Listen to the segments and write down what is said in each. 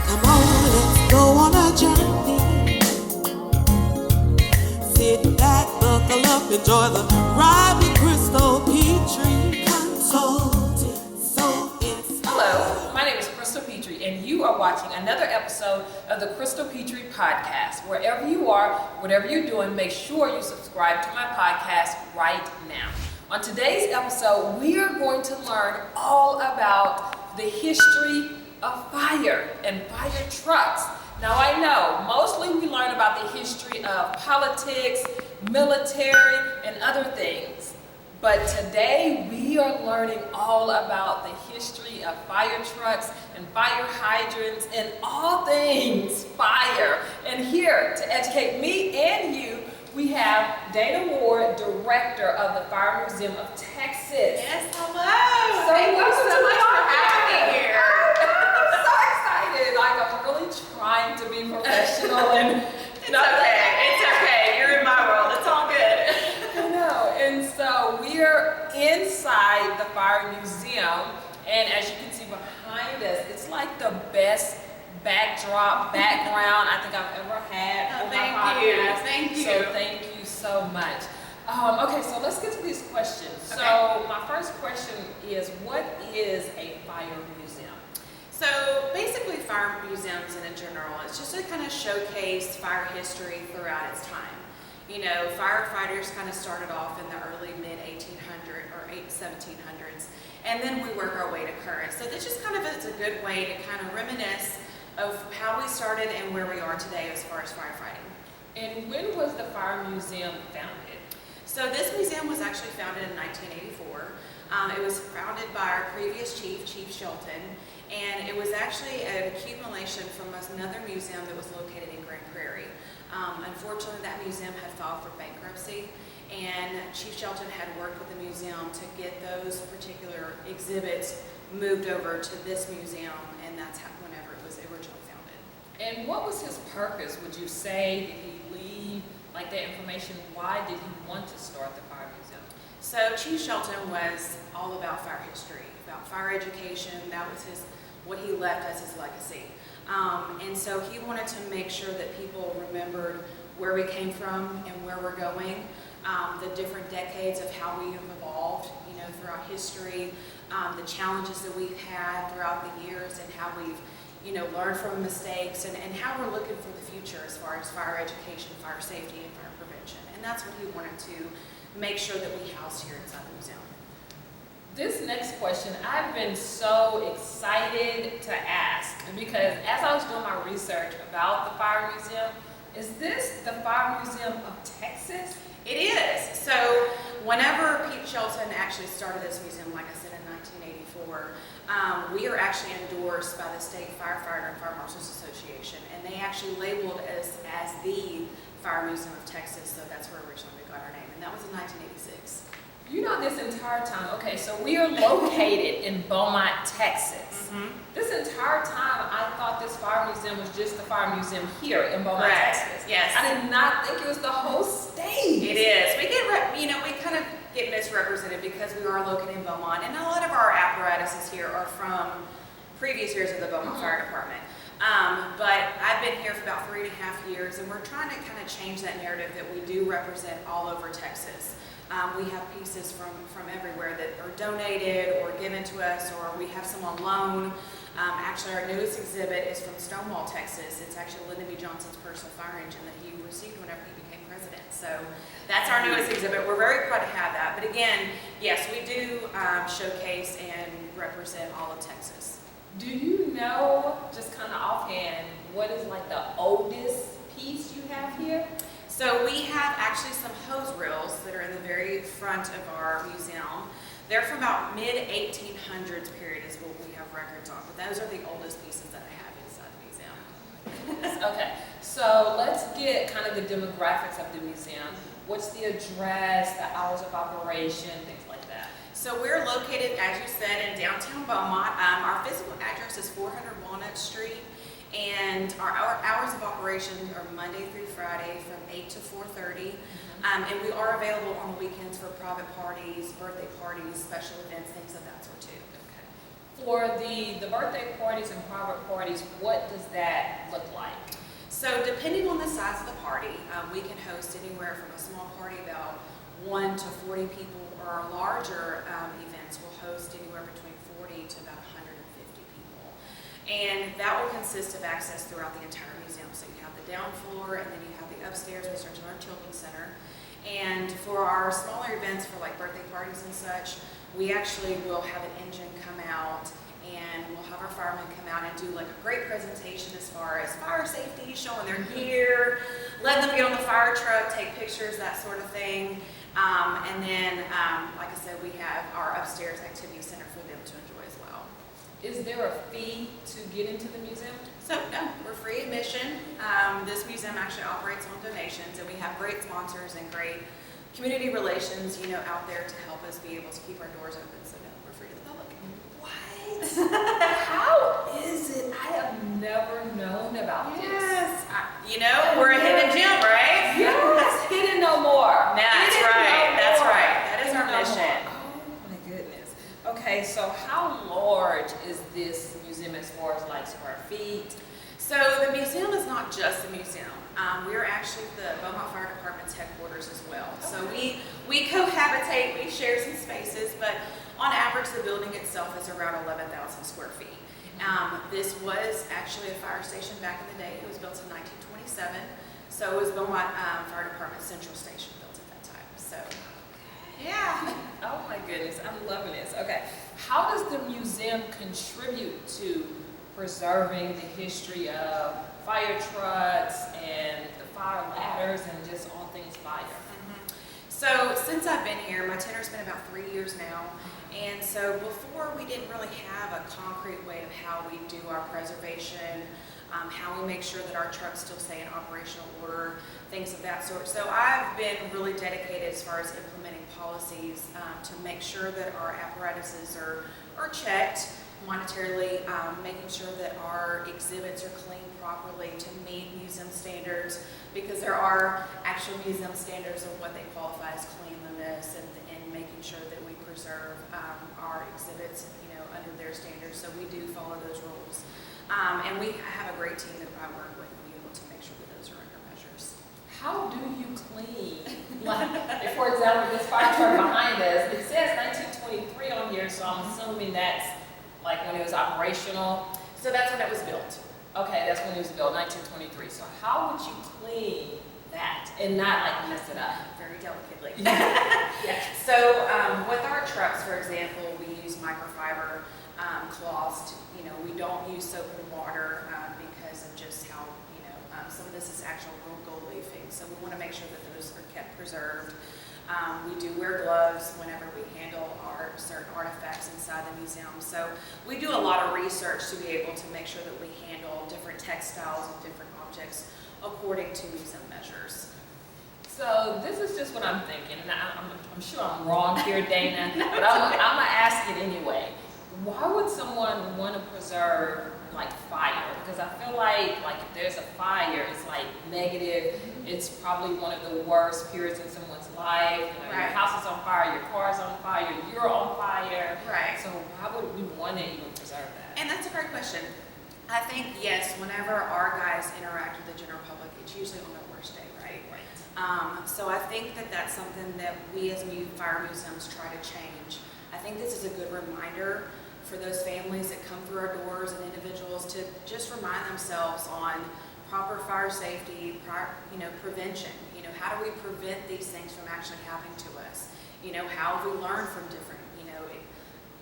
Come on, let's go on a journey. Sit back, buckle up, enjoy the ride with Crystal Petrie Consulting. Hello, my name is Crystal Petrie, and you are watching another episode of the Crystal Petrie Podcast. Wherever you are, whatever you're doing, make sure you subscribe to my podcast right now. On today's episode, we are going to learn all about the history of fire and fire trucks. Now I know, mostly we learn about the history of politics, military, and other things. But today we are learning all about the history of fire trucks and fire hydrants and all things fire. And here to educate me and you, we have Dana Ward, Director of the Fire Museum of Texas. Yes, hello. So Thank you so much for having me here. I'm so excited. Like, I'm really trying to be professional and It's okay. You're in my world. It's all good. I know. And so we're inside the Fire Museum, and as you can see behind us, it's like the best background I think I've ever had on my podcast. Thank you. So thank you so much. Okay, so let's get to these questions. Okay. So my first question is, what is a fire museum? So basically fire museums in general, it's just to kind of showcase fire history throughout its time. You know, firefighters kind of started off in the early mid-1800s or 1700s, and then we work our way to current. So this just kind of is a good way to kind of reminisce of how we started and where we are today as far as firefighting. And when was the Fire Museum founded? So this museum was actually founded in 1984. It was founded by our previous chief, Chief Shelton, and it was actually an accumulation from another museum that was located in Grand Prairie. Unfortunately, that museum had filed for bankruptcy, and Chief Shelton had worked with the museum to get those particular exhibits moved over to this museum, and that's whenever it was originally founded. And what was his purpose, would you say? Did he leave like that information? Why did he want to start the Fire Museum? So Chief Shelton was all about fire history, about fire education. That was what he left as his legacy. And so he wanted to make sure that people remembered where we came from and where we're going, the different decades of how we have evolved, you know, throughout history, the challenges that we've had throughout the years, and how we've, you know, learned from mistakes, and how we're looking for the future as far as fire education, fire safety, and fire prevention. And that's what he wanted to make sure that we housed here inside the museum. This next question, I've been so excited to ask, because as I was doing my research about the Fire Museum, is this the Fire Museum of Texas? It is. So whenever Pete Shelton actually started this museum, like I said, in 1984, we are actually endorsed by the State Firefighter and Fire Marshals Association, and they actually labeled us as the Fire Museum of Texas, so that's where originally we got our name, and that was in 1986. You know, this entire time, okay, so we are located in Beaumont, Texas. Mm-hmm. This entire time, I thought this Fire Museum was just the Fire Museum here in Beaumont, Correct. Texas. Yes. I did not think it was the whole state. It is. We we kind of get misrepresented because we are located in Beaumont, and a lot of our apparatuses here are from previous years of the Beaumont Fire Department. But I've been here for about 3.5 years, and we're trying to kind of change that narrative that we do represent all over Texas. We have pieces from everywhere that are donated or given to us, or we have some on loan. Actually, our newest exhibit is from Stonewall, Texas. It's actually Lyndon B. Johnson's personal fire engine that he received whenever he became president. So that's our newest exhibit. We're very proud to have that. But again, yes, we do showcase and represent all of Texas. Do you know, just kind of offhand, what is like the oldest piece you have here? So we have actually some hose reels that are in the very front of our museum. They're from about mid-1800s period is what we have records on, but those are the oldest pieces that I have inside the museum. Okay, so let's get kind of the demographics of the museum. What's the address, the hours of operation, things like that? So we're located, as you said, in downtown Beaumont. Our physical address is 400 Walnut Street. And our hours of operation are Monday through Friday from 8 to 4:30. And we are available on the weekends for private parties, birthday parties, special events, things of that sort too. Okay. For the birthday parties and private parties, what does that look like? So depending on the size of the party, we can host anywhere from a small party about 1 to 40 people, or our larger events will host anywhere between 40 to about 150 people. And that will consist of access throughout the entire museum. So you have the down floor, and then you have the upstairs, which is our children's center. And for our smaller events, for like birthday parties and such, we actually will have an engine come out, and we'll have our firemen come out and do like a great presentation as far as fire safety, showing their gear, letting them get on the fire truck, take pictures, that sort of thing. And then, like I said, we have our upstairs activity center for them to enjoy as well. Is there a fee to get into the museum? So, no, we're free admission. This museum actually operates on donations, and we have great sponsors and great community relations, out there to help us be able to keep our doors open. So, no, we're free to the public. What? How is it? I have never known about this. Yes. We're a hidden gem, right? Yes, hidden no more. That's Hidden right. no That's more. right. That is our Hidden no mission. more. Oh my goodness. Okay, so how large is this museum as far as like square feet? So the museum is not just a museum. We're actually the Beaumont Fire Department's headquarters as well. So we cohabitate, we share some spaces, but on average the building itself is around 11,000 square feet. This was actually a fire station back in the day. It was built in 1927. So it was Beaumont Fire Department Central Station built at that time. So, yeah. Oh my goodness, I'm loving this. Okay, how does the museum contribute to preserving the history of fire trucks and the fire ladders and just all things fire? So since I've been here, my tenor's been about 3 years now. And so before, we didn't really have a concrete way of how we do our preservation, how we make sure that our trucks still stay in operational order, things of that sort. So I've been really dedicated as far as implementing policies to make sure that our apparatuses are checked monetarily, making sure that our exhibits are cleaned properly to meet museum standards, because there are actual museum standards of what they qualify as cleanliness, and making sure that we preserve our exhibits, under their standards. So we do follow those rules. And we have a great team that I work with to be able to make sure that those are under measures. How do you clean? Like, for example, this fire truck behind us, it says 1923 on here, so I'm assuming that's like when it was operational. So that's when it was built. Okay, that's when it was built, 1923. So how would you clean that and not like mess it up? Very delicately. Yeah. So with our trucks, for example, we use microfiber cloths. We don't use soap and water because of just how, some of this is actual real gold leafing. So we want to make sure that those are kept preserved. We do wear gloves whenever we handle our certain artifacts inside the museum. So we do a lot of research to be able to make sure that we handle different textiles and different objects according to museum measures. So this is just what I'm thinking, and I'm sure I'm wrong here, Dana, but I'm gonna ask it anyway. Why would someone want to preserve like fire? Because I feel like if there's a fire, it's like negative. It's probably one of the worst periods in someone's life. Your Right. house is on fire, your car's on fire, you're on fire. Right. So why would we want to even preserve that? And that's a great question. I think, yes, whenever our guys interact with the general public, it's usually on their worst day, right? So I think that that's something that we as fire museums try to change. I think this is a good reminder for those families that come through our doors and individuals to just remind themselves on proper fire safety, prevention. How do we prevent these things from actually happening to us? How have we learned from different,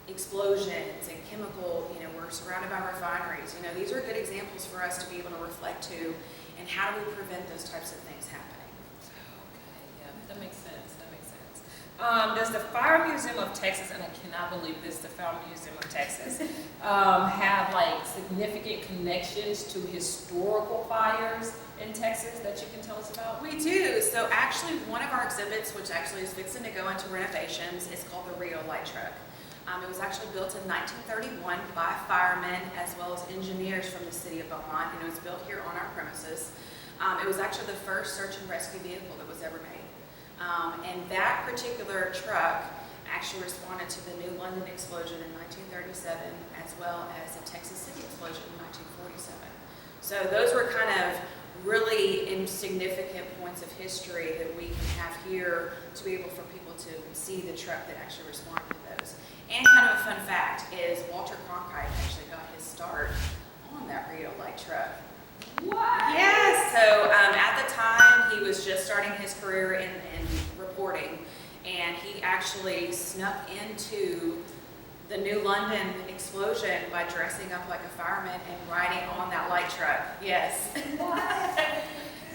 explosions and chemical, we're surrounded by refineries. These are good examples for us to be able to reflect to, and how do we prevent those types of things happening? Okay, yeah, that makes sense. Does the Fire Museum of Texas, and I cannot believe this, the Fire Museum of Texas, have like significant connections to historical fires in Texas that you can tell us about? We do. So actually one of our exhibits, which actually is fixing to go into renovations, is called the Rio Light Truck. It was actually built in 1931 by firemen as well as engineers from the city of Beaumont, and it was built here on our premises. It was actually the first search and rescue vehicle that was ever made. And that particular truck actually responded to the New London explosion in 1937, as well as the Texas City explosion in 1947. So those were kind of really insignificant points of history that we can have here to be able for people to see the truck that actually responded to those. And kind of a fun fact is Walter Cronkite actually got his start on that Rio light truck. What? Yes. So at the time, he was just starting his career in reporting, and he actually snuck into the New London explosion by dressing up like a fireman and riding on that light truck. Yes.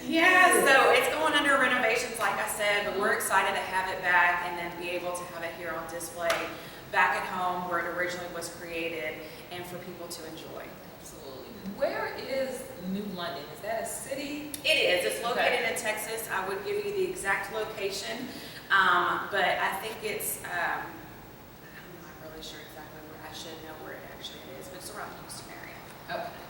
Yeah, so it's going under renovations, like I said, but we're excited to have it back and then be able to have it here on display back at home where it originally was created and for people to enjoy. Absolutely. Where is New London? Is that a city? It is. It's located in Texas. I would give you the exact location, but I think it's, I'm not really sure exactly where. I should know where it actually is, but it's around the Houston area. Okay.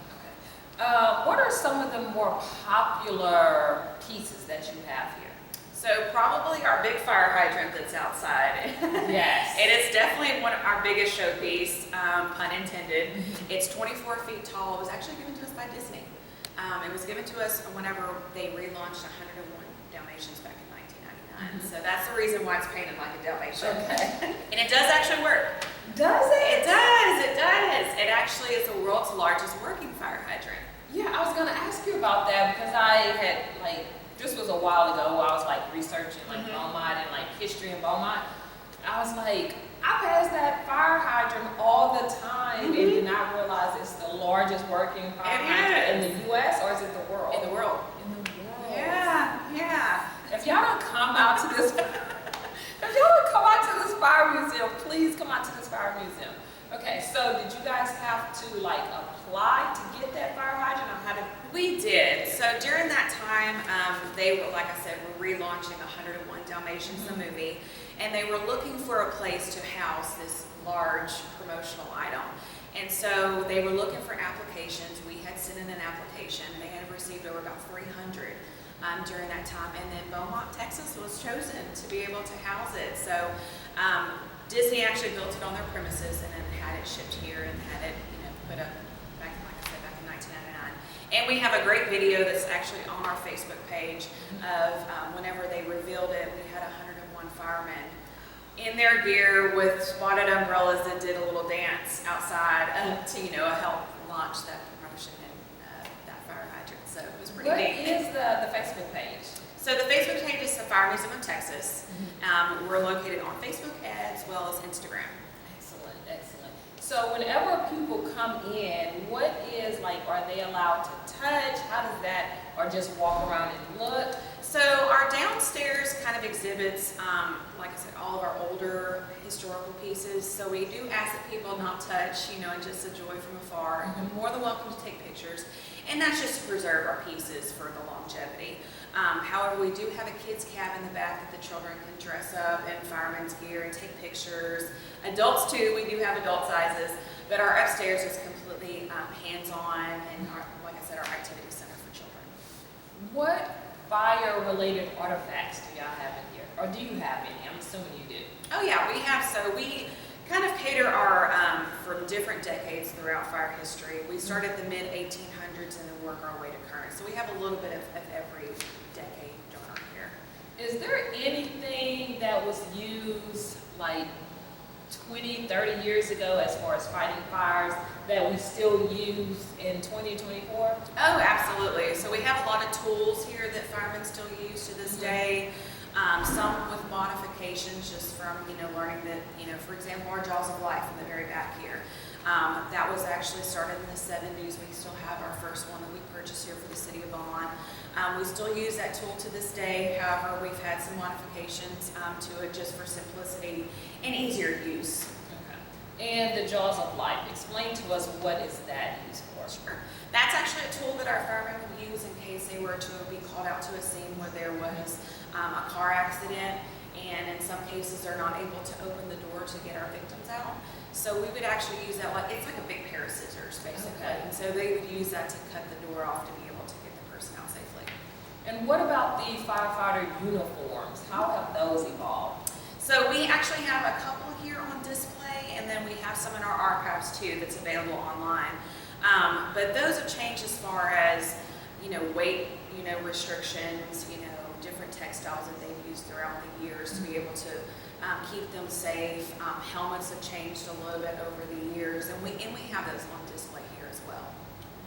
What are some of the more popular pieces that you have here? So probably our big fire hydrant that's outside. Yes. It is definitely one of our biggest showpiece, pun intended. It's 24 feet tall. It was actually given to us by Disney. It was given to us whenever they relaunched 101 Dalmatians back in 1999. So that's the reason why it's painted like a Dalmatian. Okay. And it does actually work. Does it? It does, it does. It actually is the world's largest working fire hydrant. Yeah, I was gonna ask you about that because I had this was a while ago. I was researching Beaumont and history in Beaumont. I was like, I pass that fire hydrant all the time and did not realize it's the largest working fire hydrant in the U.S. or is it the world? In the world. In the world. Yeah. If y'all don't come out to this, fire museum, please come out to this fire museum. Okay, so did you guys have to apply to get that fire hydrant, or how did? We did. So during that time, they were, like I said, were relaunching 101 Dalmatians, the movie, and they were looking for a place to house this large promotional item. And so they were looking for applications. We had sent in an application. They had received over about 300 during that time, and then Beaumont, Texas was chosen to be able to house it. So Disney actually built it on their premises and then had it shipped here and had it, put up back, like I said, back in 1999. And we have a great video that's actually on our Facebook page of whenever they revealed it. We had 101 firemen in their gear with spotted umbrellas that did a little dance outside to, help launch that promotion and that fire hydrant. So it was pretty neat. What is the Facebook page? So the Facebook page is the Fire Museum of Texas. We're located on Facebook as well as Instagram. Excellent. So whenever people come in, what is are they allowed to touch? How does that, or just walk around and look? So our downstairs kind of exhibits, like I said, all of our older historical pieces. So we do ask that people not touch, and just enjoy from afar. You're more than welcome to take pictures. And that's just to preserve our pieces for the longevity. However, we do have a kids cab in the back that the children can dress up in fireman's gear and take pictures. Adults too, we do have adult sizes, but our upstairs is completely hands-on and like I said, our activity center for children. What fire-related artifacts do y'all have in here? Or do you have any? I'm assuming you do. Oh yeah, we have. So we kind of cater our, from different decades throughout fire history. We started the mid-1800s and then work our way to current. So we have a little bit of every decade genre here. Is there anything that was used 20, 30 years ago as far as fighting fires that we still use in 2024? Oh, absolutely. So we have a lot of tools here that firemen still use to this day. Some with modifications just from, learning that, for example, our Jaws of Life in the very back here. That was actually started in the 70s. We still have our first one that we purchased here for the city of Beaumont. We still use that tool to this day. However, we've had some modifications to it just for simplicity and easier use. Okay. And the Jaws of Life, explain to us what is that used for? Sure. That's actually a tool that our firemen would use in case they were to be called out to a scene where there was a car accident, and in some cases they're not able to open the door to get our victims out. So we would actually use that it's like a big pair of scissors basically. Okay. And so they would use that to cut the door off to be able to get the person out safely. And what about the firefighter uniforms? How have those evolved? So we actually have a couple here on display, and then we have some in our archives too that's available online. But those have changed as far as, weight, restrictions, different textiles that they've used throughout the years to be able to keep them safe. Helmets have changed a little bit over the years, and we have those on display here as well.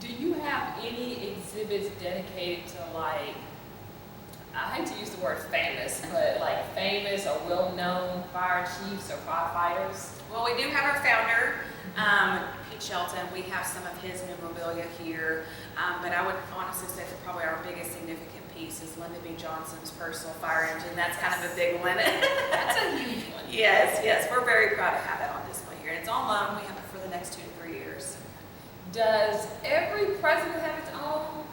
Do you have any exhibits dedicated to, like, I hate to use the word famous, but like famous or well-known fire chiefs or firefighters? Well, we do have our founder, Pete Shelton. We have some of his memorabilia here, but I would honestly say that probably our biggest significant piece is Lyndon B. Johnson's personal fire engine. That's kind of a big one. That's a huge one. Yes, we're very proud to have that on display here. And it's on loan. We have it for the next 2 to 3 years. Does every president have its own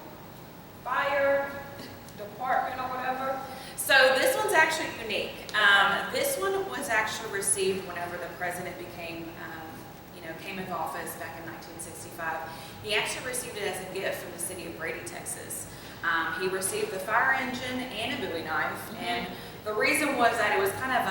fire department or whatever? So this one's actually unique. This one was actually received whenever the president came into office back in 1965. He actually received it as a gift from the city of Brady, Texas. He received the fire engine and a Bowie knife, and the reason was that it was kind of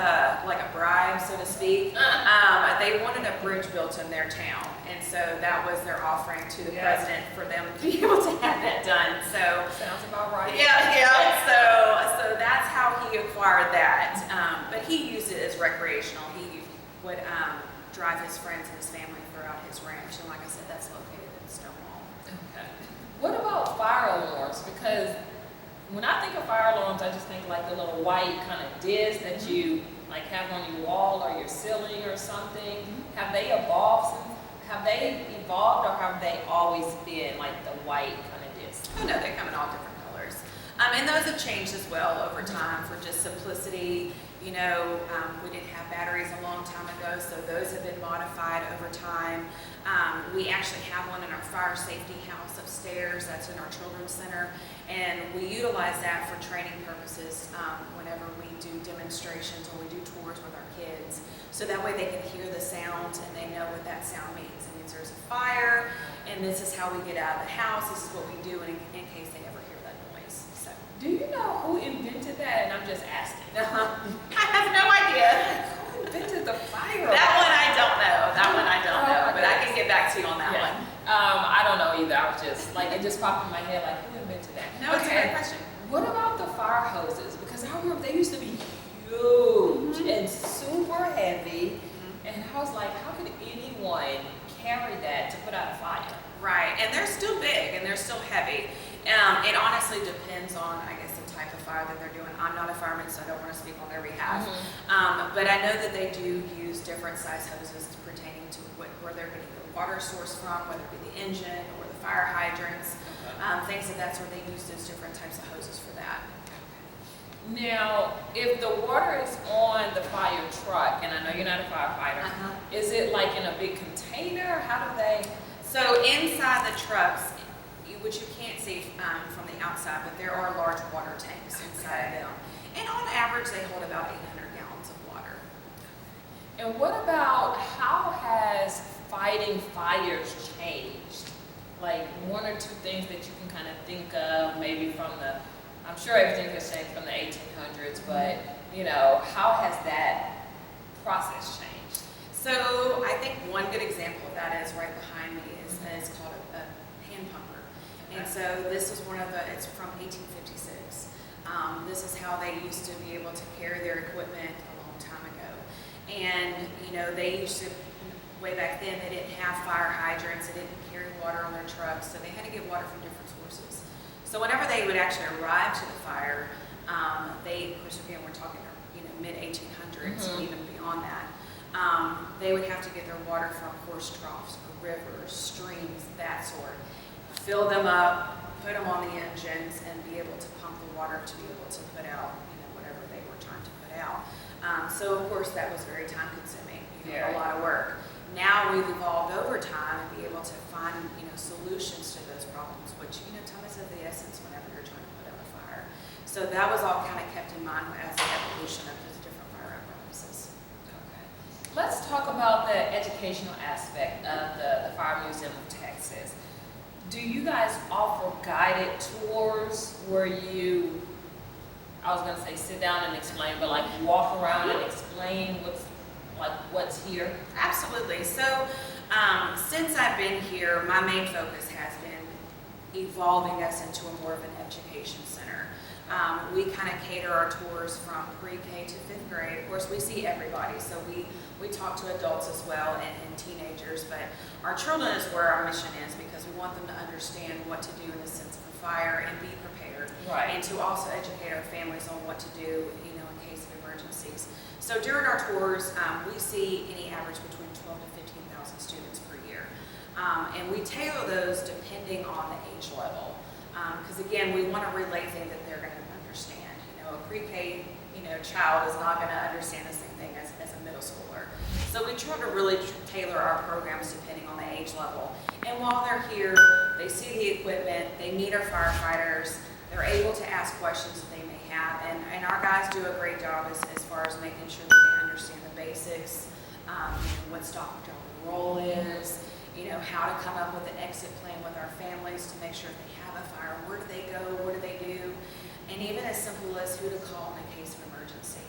like a bribe, so to speak. They wanted a bridge built in their town, and so that was their offering to the president for them to be able to have that done. So sounds about right. Yeah. So that's how he acquired that. But he used it as recreational. He would drive his friends and his family throughout his ranch, and like I said, that's located in Stonewall. Okay. What about fire alarms? Because when I think of fire alarms, I just think like the little white kind of disc that you like have on your wall or your ceiling or something. Have they evolved or have they always been like the white kind of disc? Oh no, they come in all different colors. And those have changed as well over time for just simplicity. We didn't have batteries a long time ago, so those have been modified over time. We actually have one in our fire safety house upstairs. That's in our children's center, and we utilize that for training purposes whenever we do demonstrations or we do tours with our kids, so that way they can hear the sound and they know what that sound means. It means there's a fire, and this is how we get out of the house. This is what we do in case they ever hear that noise. So, do you know who invented that? And I'm just asking. I have no idea. Who invented the fire? That one I don't know. But I can get back to you on that one. I don't know either. I was just like, it just popped in my head like, who invented that? No, it's a great question. What about the fire hoses? Because I remember they used to be huge and super heavy, and I was like, how could anyone carry that to put out a fire? Right, and they're still big and they're still heavy. It honestly depends on, I guess, the type of fire that they're doing. I'm not a fireman, so I don't want to speak on their behalf. But I know that they do use different size hoses pertaining to where they're getting the water source from, whether it be the engine or the fire hydrants, things of that sort. They use those different types of hoses for that. Now, if the water is on the fire truck, and I know you're not a firefighter, is it like in a big container? How do they? So inside the trucks, which you can't see from the outside, but there are large water tanks inside of them. And on average, they hold about 800 gallons of water. And what about, how has fighting fires changed? Like 1 or 2 things that you can kind of think of, maybe from I'm sure everything has changed from the 1800s, but how has that process changed? So I think one good example of that is right behind me is called a hand pumper. And so this is it's from 1856. This is how they used to be able to carry their equipment a long time ago. And, they used to, way back then, they didn't have fire hydrants, they didn't carry water on their trucks, so they had to get water from different sources. So whenever they would actually arrive to the fire, they, of course, again, we're talking, mid-1800s, even beyond that, they would have to get their water from horse troughs or rivers, streams, that sort. Fill them up, put them on the engines, and be able to pump the water to be able to put out, whatever they were trying to put out. So of course that was very time consuming, a lot of work. Now we've evolved over time and be able to find, solutions to those problems, which, time is of the essence whenever you're trying to put out a fire. So that was all kind of kept in mind as the evolution of those different fire apparatuses. Okay. Let's talk about the educational aspect of the Fire Museum of Texas. Do you guys offer guided tours where you, I was going to say sit down and explain, but like walk around and explain what's like what's here? Absolutely. So, since I've been here, my main focus has been evolving us into a more of an education center. We kind of cater our tours from pre-K to 5th grade. Of course, we see everybody, so we talk to adults as well and teenagers, but our children is where our mission is because we want them to understand what to do in the sense of a fire and be prepared. Right. And to also educate our families on what to do, in case of emergencies. So during our tours, we see any average between 12 to 15,000 students per year. And we tailor those depending on the age level. Because again, we want to relay things that they're going to understand. A pre-K, child is not going to understand the same thing as a middle schooler. So we try to really tailor our programs depending on the age level. And while they're here, they see the equipment, they meet our firefighters, they're able to ask questions that they may have. And our guys do a great job as far as making sure that they understand the basics, what stop, drop, and roll is, how to come up with an exit plan with our families to make sure if they have a fire, where do they go, what do they do, and even as simple as who to call in a case of emergency.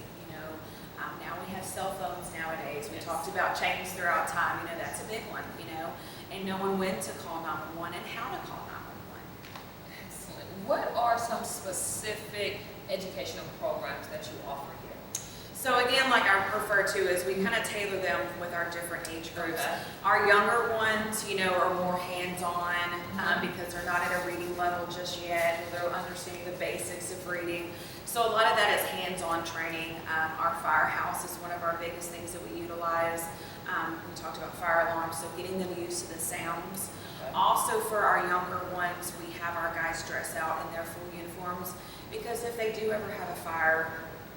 Now we have cell phones nowadays. We talked about change throughout time. That's a big one. And knowing when to call 911 and how to call 911. Excellent. What are some specific educational programs that you offer here? So again, like I refer to, is we kind of tailor them with our different age groups. Okay. Our younger ones, are more hands-on because they're not at a reading level just yet. They're understanding the basics of reading. So a lot of that is hands-on training. Our firehouse is one of our biggest things that we utilize. We talked about fire alarms, so getting them used to the sounds. Okay. Also for our younger ones, we have our guys dress out in their full uniforms because if they do ever have a fire,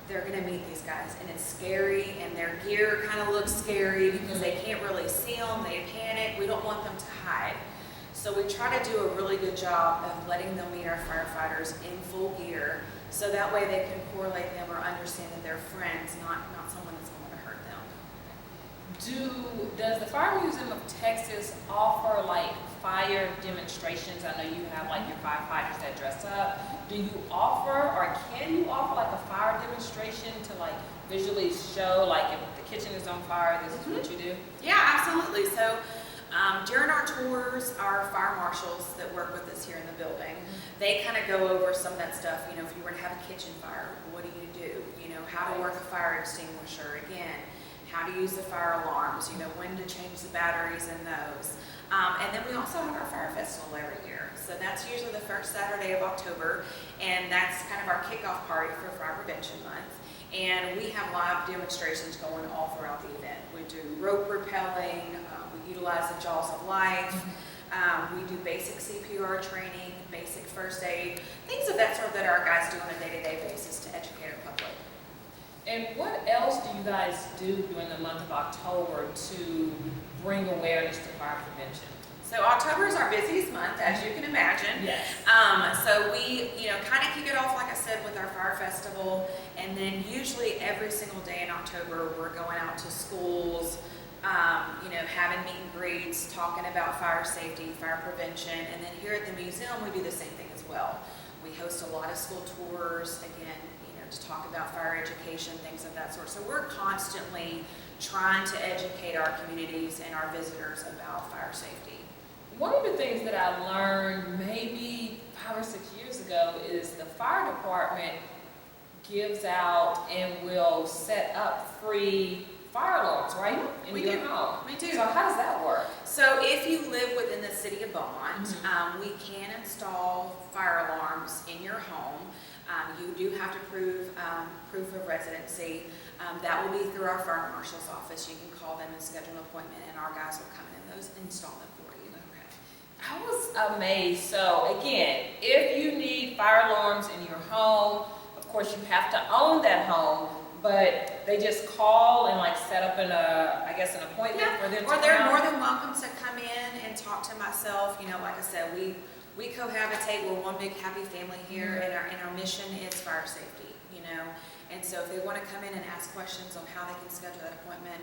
they're going to meet these guys, and it's scary, and their gear kind of looks scary because they can't really see them, they panic, we don't want them to hide. So we try to do a really good job of letting them meet our firefighters in full gear, so that way they can correlate them or understand that they're friends, not someone that's going to hurt them. Does the Fire Museum of Texas offer like fire demonstrations? I know you have like your firefighters that dress up. Do you offer or can you offer like a fire demonstration to like visually show like if the kitchen is on fire, this is what you do? Yeah, absolutely. So during our tours, our fire marshals that work with us here in the building, they kind of go over some of that stuff. If you were to have a kitchen fire, what do? How to work a fire extinguisher, again, how to use the fire alarms, when to change the batteries in those. And then we also have our fire festival every year. So that's usually the first Saturday of October, and that's kind of our kickoff party for Fire Prevention Month. And we have live demonstrations going all throughout the event. We do rope rappelling, we utilize the jaws of life, we do basic CPR training, basic first aid, things of that sort that our guys do on a day-to-day basis to educate our public. And what else do you guys do during the month of October to bring awareness to fire prevention? So October is our busiest month, as you can imagine. Yes. So we, kind of kick it off, like I said, with our fire festival, and then usually every single day in October, we're going out to schools, having meet and greets, talking about fire safety, fire prevention, and then here at the museum, we do the same thing as well. We host a lot of school tours, again, to talk about fire education, things of that sort. So we're constantly trying to educate our communities and our visitors about fire safety. One of the things that I learned maybe 5 or 6 years ago is the fire department gives out and will set up free fire alarms, right? In your home. We do. So how does that work? So if you live within the city of Beaumont, we can install fire alarms in your home. You do have to prove proof of residency. That will be through our fire marshal's office. You can call them and schedule an appointment, and our guys will come in and install them for you. Okay. I was amazed. So again, if you need fire alarms in your home, of course you have to own that home, but they just call and like set up an appointment for them to Or they're come. more than welcome to come in and talk to myself. Like I said, we cohabitate. We're one big happy family here, and our mission is fire safety. And so if they want to come in and ask questions on how they can schedule that appointment,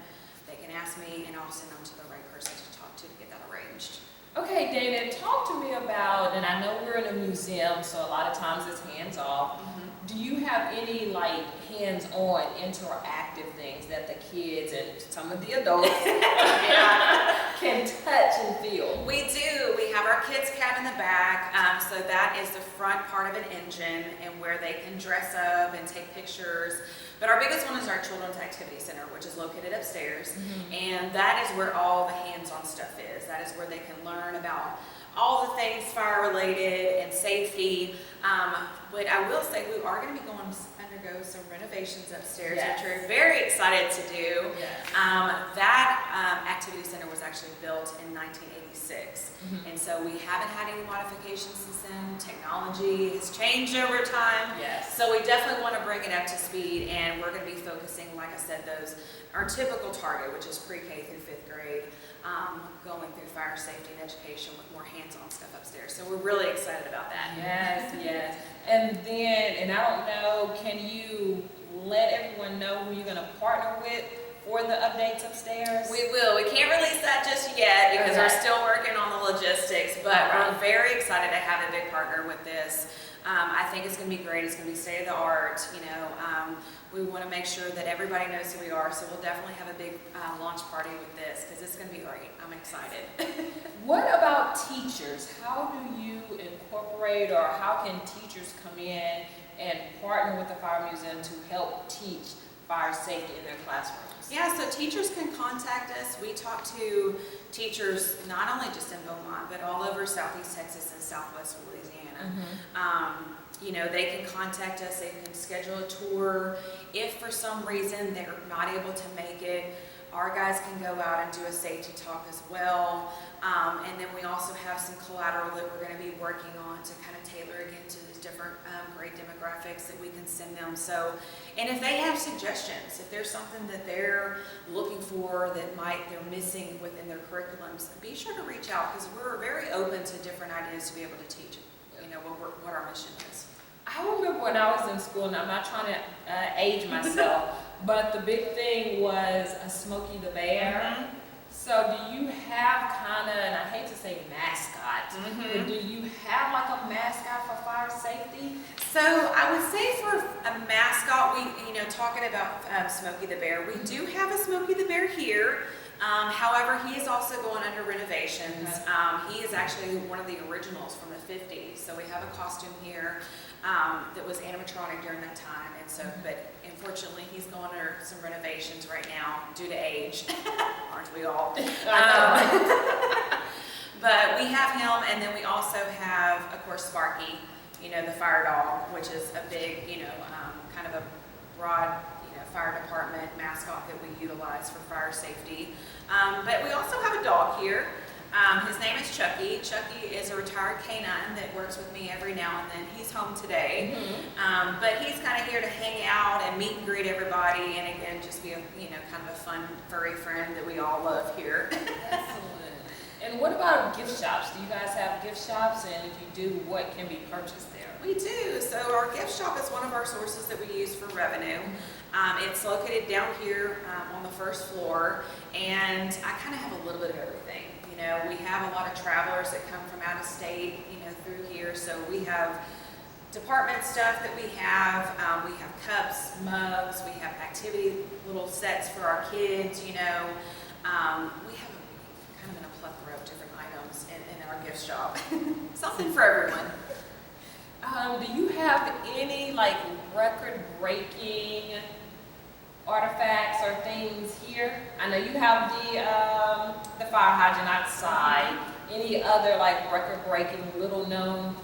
they can ask me, and I'll send them to the right person to talk to get that arranged. Okay, Dana, talk to me about, and I know we're in a museum, so a lot of times it's hands-off. Do you have any like hands-on interactive things that the kids and some of the adults can touch and feel? We do. We have our kids cab in the back. So that is the front part of an engine and where they can dress up and take pictures. But our biggest one is our Children's Activity Center, which is located upstairs. And that is where all the hands-on stuff is. That is where they can learn about all the things fire-related and safety. But I will say we are going to be going to undergo some renovations upstairs, which we're very excited to do. That activity center was actually built in 1986. And so we haven't had any modifications since then. Technology has changed over time. So we definitely want to bring it up to speed, and we're going to be focusing, like I said, our typical target, which is pre-K through 5th grade, going through fire safety and education with more hands-on stuff upstairs. So we're really excited about that. Yes. And then, and I don't know, can you let everyone know who you're going to partner with for the updates upstairs? We will. We can't release that just yet because we're still working on the logistics, but we're very excited to have a big partner with this. I think it's going to be great. It's going to be state of the art. We want to make sure that everybody knows who we are, so we'll definitely have a big launch party with this because it's going to be great. I'm excited. What about teachers? How do you incorporate, or how can teachers come in and partner with the Fire Museum to help teach fire safety in their classrooms? Yeah, so teachers can contact us. We talk to teachers not only just in Beaumont, but all over Southeast Texas and Southwest Louisiana. They can contact us, they can schedule a tour. If for some reason they're not able to make it, our guys can go out and do a safety talk as well. And then we also have some collateral that we're going to be working on to kind of tailor again to the different grade demographics that we can send them. So, and if they have suggestions, if there's something that they're looking for that they're missing within their curriculums, be sure to reach out because we're very open to different ideas to be able to teach, what our mission is. I remember when I was in school, and I'm not trying to age myself, but the big thing was a Smokey the Bear. So do you have and I hate to say mascot, but do you have like a mascot for fire safety? So I would say for a mascot, talking about Smokey the Bear, we do have a Smokey the Bear here. However, he is also going under renovations. He is actually one of the originals from the 50s. So we have a costume here that was animatronic during that time. And so, but unfortunately, he's going under some renovations right now due to age. Aren't we all? But we have him, and then we also have, of course, Sparky, the fire dog, which is a big, kind of a broad, fire department mascot that we utilize for fire safety. But we also have a dog here. His name is Chucky. Chucky is a retired canine that works with me every now and then. He's home today. But he's kind of here to hang out and meet and greet everybody, and again, just be a, kind of a fun, furry friend that we all love here. Excellent. And what about gift shops? Do you guys have gift shops? And if you do, what can be purchased there? We do. So our gift shop is one of our sources that we use for revenue. It's located down here on the first floor, and I kind of have a little bit of everything. We have a lot of travelers that come from out of state, through here. So we have department stuff that we have cups, mugs, we have activity little sets for our kids, we have kind of a plethora of different items in our gift shop. Something for everyone. Do you have any like record-breaking artifacts or things here? I know you have the fire hydrant outside. Any other like record-breaking, little-known?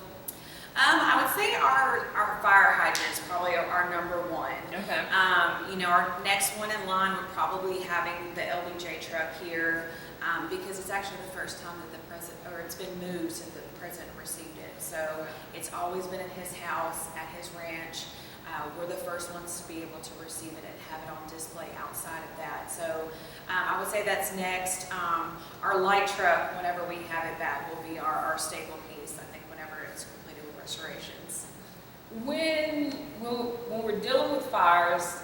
I would say our fire hydrant is probably our number one. Okay. Our next one in line would probably having the LBJ truck here because it's actually the first time that the president, or it's been moved since the president received it. So it's always been in his house, at his ranch. We're the first ones to be able to receive it and have it on display outside of that. So I would say that's next. Our light truck, whenever we have it back, will be our staple piece, I think, whenever it's completed with restorations. When we're dealing with fires,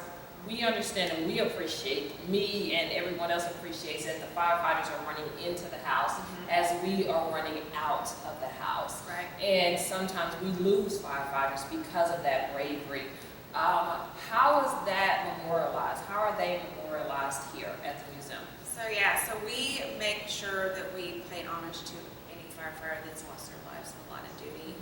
we understand and we appreciate, me and everyone else appreciates that the firefighters are running into the house as we are running out of the house. Right. And sometimes we lose firefighters because of that bravery. How is that memorialized? How are they memorialized here at the museum? So we make sure that we pay homage to any firefighter that's lost their lives in the line of duty.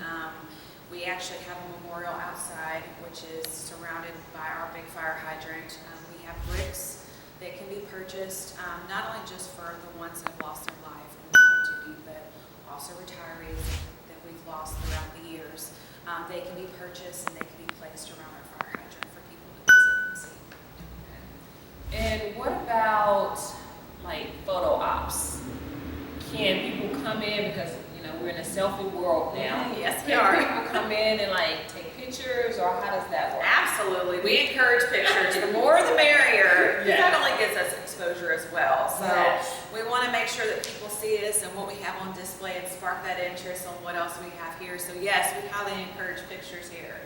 We actually have a memorial outside, which is surrounded by our big fire hydrant. We have bricks that can be purchased, not only just for the ones that have lost their life in the line of duty, but also retirees that we've lost throughout the years. They can be purchased and they can be placed around our fire hydrant for people to visit and see. And what about like photo ops? Can people come in, because we're in a selfie world now. Yes, we Can are. people come in and like take pictures, or how does that work? Absolutely. We encourage pictures. The more the merrier. Yes. That only gets us exposure as well. So Yes. we want to make sure that people see us and what we have on display and spark that interest on what else we have here. So yes, we highly encourage pictures here.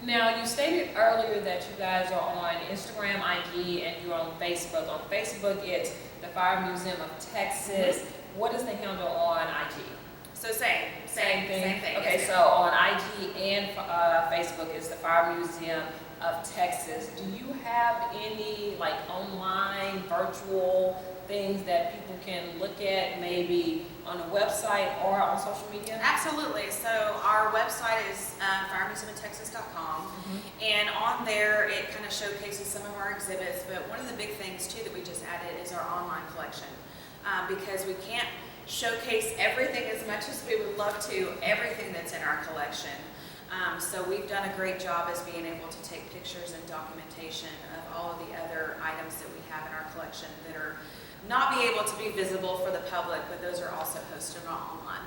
Now, you stated earlier that you guys are on Instagram, IG, and you're on Facebook. On Facebook, it's the Fire Museum of Texas. What is the handle on IG? So same thing. Okay, Yes, so on IG and Facebook is the Fire Museum of Texas. Do you have any like online, virtual things that people can look at, maybe on a website or on social media? Absolutely. So our website is firemuseumoftexas.com, and on there it kind of showcases some of our exhibits. But one of the big things too that we just added is our online collection, because we can't showcase everything as much as we would love to, everything that's in our collection. So we've done a great job as being able to take pictures and documentation of all of the other items that we have in our collection that are not be able to be visible for the public, but those are also hosted online.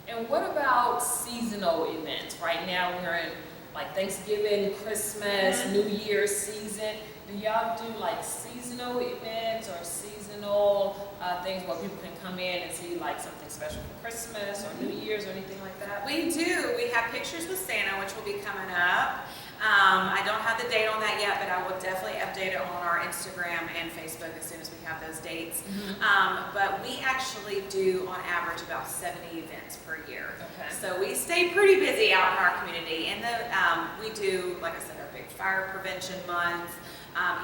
And what about seasonal events? Right now we're in like Thanksgiving, Christmas, New Year's season. Do y'all do like seasonal events or seasonal things where people can come in and see like something special for Christmas or New Year's or anything like that? We do. We have Pictures with Santa, which will be coming up. I don't have the date on that yet, but I will definitely update it on our Instagram and Facebook as soon as we have those dates. But we actually do, on average, about 70 events per year. Okay. So we stay pretty busy out in our community. And we do, like I said, our big fire prevention month.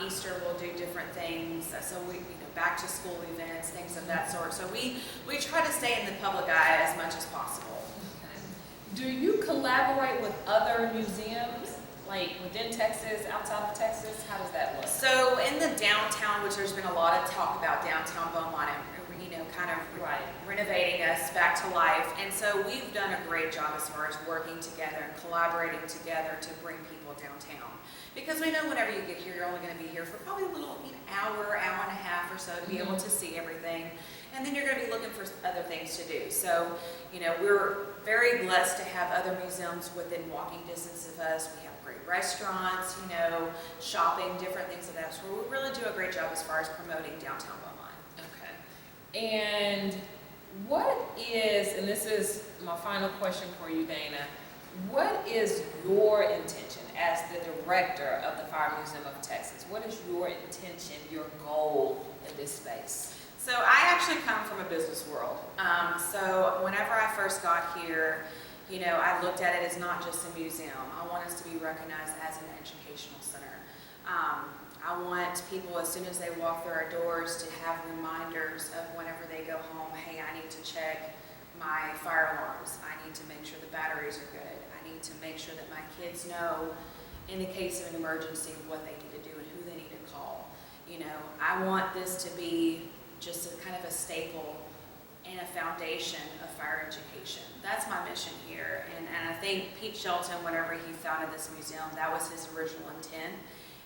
Easter we'll do different things. So we, back to school events, things of that sort. So we try to stay in the public eye as much as possible. Do you collaborate with other museums, like within Texas, outside of Texas? How does that look? So in the downtown, which there's been a lot of talk about downtown Beaumont, and kind of renovating us back to life. And so we've done a great job as far as working together and collaborating together to bring people downtown. Because we know whenever you get here, you're only going to be here for probably a little hour and a half or so to be able to see everything. And then you're going to be looking for other things to do. So, we're very blessed to have other museums within walking distance of us. We have great restaurants, shopping, different things of that sort. We really do a great job as far as promoting downtown Beaumont. Okay. And what is, and this is my final question for you, Dana, what is your intention as the director of the Fire Museum of Texas? What is your intention, your goal in this space? So I actually come from a business world. So whenever I first got here, I looked at it as not just a museum. I want us to be recognized as an educational center. I want people, as soon as they walk through our doors, to have reminders of whenever they go home, hey, I need to check my fire alarms. I need to make sure the batteries are good. I need to make sure that my kids know, in the case of an emergency, what they need to do and who they need to call. I want this to be just a kind of a staple and a foundation of fire education. That's my mission here. And I think Pete Shelton, whenever he founded this museum, that was his original intent.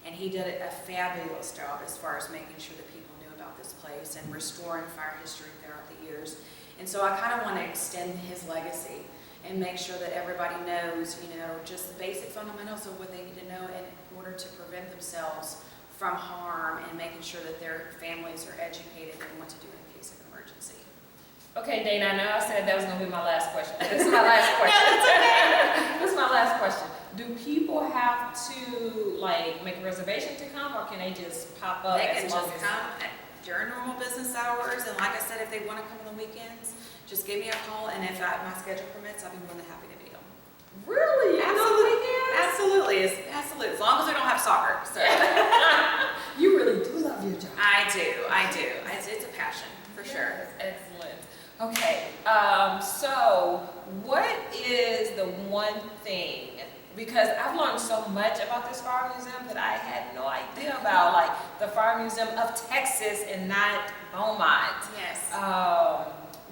And he did a fabulous job as far as making sure that people knew about this place and restoring fire history throughout the years. And so I kind of want to extend his legacy and make sure that everybody knows, just the basic fundamentals of what they need to know in order to prevent themselves from harm and making sure that their families are educated in what to do in case of emergency. Okay, Dana, I know I said that was going to be my last question. This is my last question. No, that's okay. This is my last question. Do people have to like make a reservation to come, or can they just pop up? They as can long just as- come during normal business hours, and like I said, if they want to come on the weekends, just give me a call, and if my schedule permits, I'll be more than happy to meet them. Really? Absolutely, absolutely. As long as we don't have soccer. So You really do love your job. I do. It's a passion for sure. Excellent. Okay, so what is the one thing, because I've learned so much about this fire museum that I had no idea about, like the Fire Museum of Texas and not Beaumont. Yes.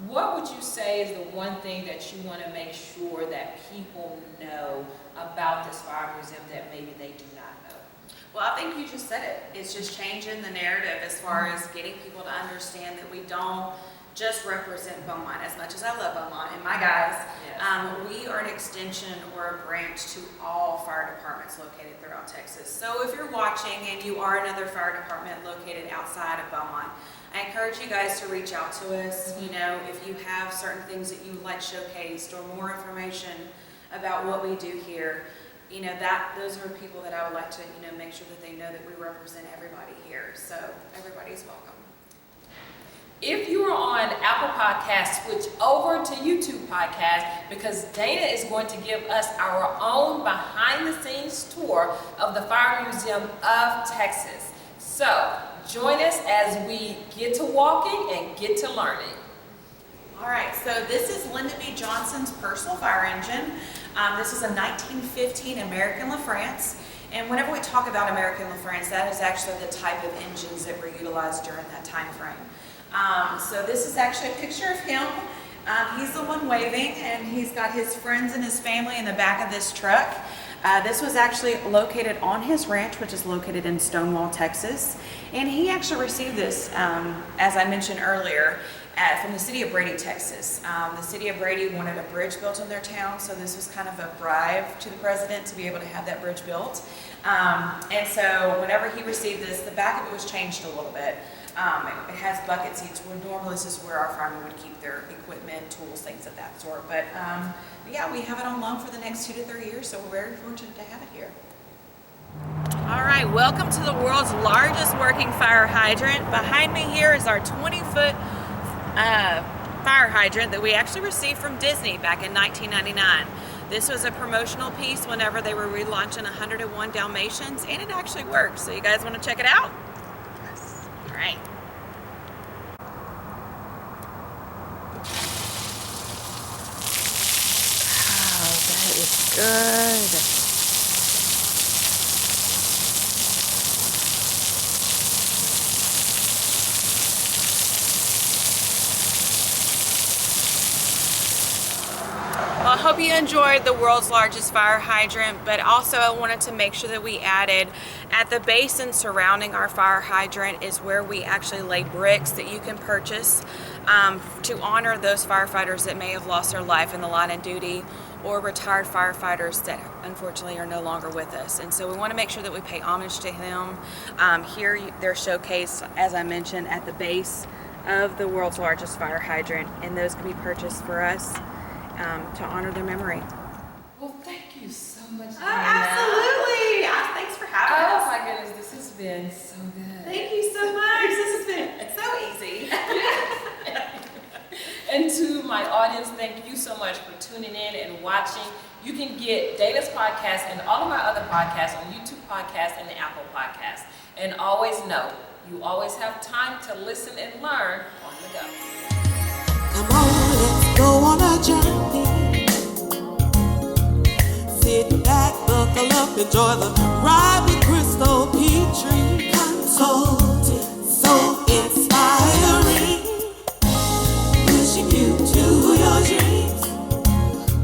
What would you say is the one thing that you want to make sure that people know about this fire museum that maybe they do not know? Well, I think you just said it. It's just changing the narrative as far as getting people to understand that we don't just represent Beaumont. As much as I love Beaumont and my guys, we are an extension or a branch to all fire departments located throughout Texas. So if you're watching and you are another fire department located outside of Beaumont, I encourage you guys to reach out to us. You know, if you have certain things that you would like showcased or more information about what we do here, you know, those are people that I would like to, you know, make sure that they know that we represent everybody here. So everybody's welcome. If you are on Apple Podcasts, switch over to YouTube Podcast, because Dana is going to give us our own behind-the-scenes tour of the Fire Museum of Texas. So join us as we get to walking and get to learning. All right, so this is Lyndon B. Johnson's personal fire engine. This is a 1915 American LaFrance. And whenever we talk about American LaFrance, that is actually the type of engines that were utilized during that time frame. So this is actually a picture of him. He's the one waving, and he's got his friends and his family in the back of this truck. This was actually located on his ranch, which is located in Stonewall, Texas. And he actually received this, as I mentioned earlier, from the city of Brady, Texas. The city of Brady wanted a bridge built in their town, so this was kind of a bribe to the president to be able to have that bridge built. And so whenever he received this, the back of it was changed a little bit. It has bucket seats where normally this is where our firemen would keep their equipment, tools, things of that sort. But yeah, we have it on loan for the next 2 to 3 years, so we're very fortunate to have it here. All right, welcome to the world's largest working fire hydrant. Behind me here is our 20-foot fire hydrant that we actually received from Disney back in 1999. This was a promotional piece whenever they were relaunching 101 Dalmatians, and it actually works. So you guys want to check it out? Yes. All right. Oh, that is good. Well, I hope you enjoyed the world's largest fire hydrant, but also I wanted to make sure that we added at the basin surrounding our fire hydrant is where we actually lay bricks that you can purchase to honor those firefighters that may have lost their life in the line of duty, or retired firefighters that unfortunately are no longer with us. And so we want to make sure that we pay homage to them. Here they're showcased, as I mentioned, at the base of the world's largest fire hydrant, and those can be purchased for us to honor their memory. Well, thank you so much, Dana. Absolutely. Thanks for having us. Oh my goodness, this has been so good. Thank you so much. This has been so easy. And to my audience, thank you so much for tuning in and watching. You can get Dana's podcast and all of my other podcasts on YouTube Podcasts and the Apple Podcasts. And always know, you always have time to listen and learn on the go. Come on, let's go on a journey. Sit back, buckle up, enjoy the ride with Crystal Petrie. Consulting, so inspiring, pushing you to your dreams.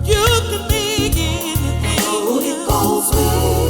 You can be anything. Oh, it goes with